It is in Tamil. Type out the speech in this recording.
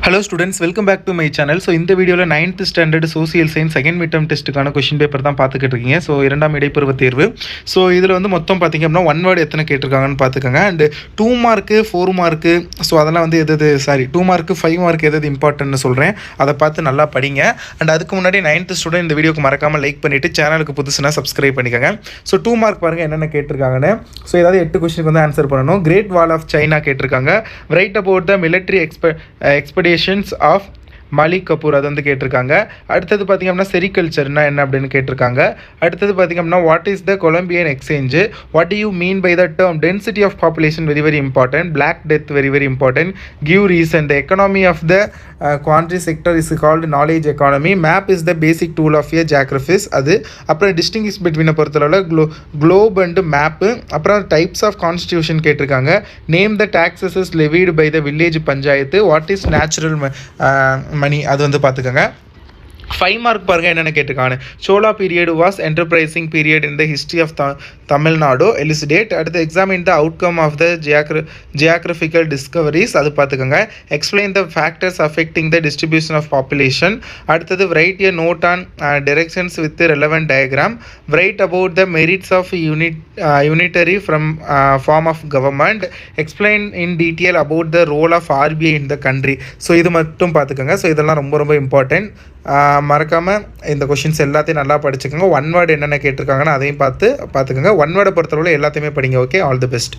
Hello students, welcome back to my channel. So இந்த வீடியோல 9th standard social science second midterm டெஸ்ட்டுக்கான கொஸ்டின் பேப்பர் தான் பார்த்துக்கிட்டு இருக்கீங்க. ஸோ இரண்டாம் இடைப்பருவ தேர்வு. ஸோ இதில் வந்து மொத்தம் பார்த்தீங்க அப்படின்னா ஒன் வேர்டு எத்தனை கேட்டிருக்காங்கன்னு பார்த்துக்கோங்க. அண்ட் 2 மார்க்கு 4 மார்க்கு ஸோ அதெல்லாம் வந்து எது 2 மார்க்கு 5 மார்க் எது இம்பார்ட்டன்ட்னு சொல்கிறேன். அதை பார்த்து நல்லா படிங்க. அண்ட் அதுக்கு முன்னாடி 9th ஸ்டூடெண்ட் இந்த வீடியோக்கு மறக்காமல் லைக் பண்ணிவிட்டு சேனலுக்கு புதுசுனா சப்ஸ்கிரைப் பண்ணிக்கோங்க. ஸோ 2 மார்க் பாருங்கள் என்னென்ன கேட்டிருக்காங்கன்னு. ஸோ ஏதாவது 8 கொஸ்டினுக்கு வந்து ஆன்சர் பண்ணணும். கிரேட் வால் ஆஃப் சைனா கேட்டிருக்காங்க. Right about the military expeditions of Malik Kafur அது வந்து கேட்டிருக்காங்க. அடுத்தது பார்த்திங்க அப்படின்னா செரிகல்ச்சர்னா என்ன அப்படின்னு கேட்டிருக்காங்க. அடுத்தது பார்த்திங்க அப்படின்னா what is the Columbian exchange, what do you mean by the term density of population very very important, black death very very important, give reason, the economy of the குவான்ட்ரி sector is called knowledge economy, map is the basic tool of a geographers அது, அப்புறம் டிஸ்டிங்கிஷ் பிட்வீனை பொறுத்தளவில் குளோப் அண்டு மேப்பு, அப்புறம் டைப்ஸ் ஆஃப் கான்ஸ்டியூஷன் கேட்டிருக்காங்க. Name the taxes levied by the village panchayat, what is natural மணி அது வந்து பார்த்துக்கோங்க. 5 மார்க் பாருங்கள் என்னென்ன கேட்டிருக்காங்க. Chola period was enterprising period in the history of Tamil Nadu elucidate. அடுத்து examine the outcome of the geographical discoveries அது பார்த்துக்கோங்க. Explain the factors affecting the distribution of population. அடுத்தது write a note on directions with relevant diagram. Write about the merits of unitary from form of government. Explain in detail about the role of RBI in the country. So இது மட்டும் பார்த்துக்கோங்க. ஸோ இதெல்லாம் ரொம்ப ரொம்ப இம்பார்ட்டன்ட். மறக்காமல் இந்த கொஷின்ஸ் எல்லாத்தையும் நல்லா படிச்சுக்கோங்க. ஒன் வேர்டு என்னென்ன கேட்டிருக்காங்கன்னா அதையும் பார்த்துக்கோங்க. ஒன் வேர்டை பொறுத்தளவில் எல்லாத்தையுமே படிங்க. Okay, all the best.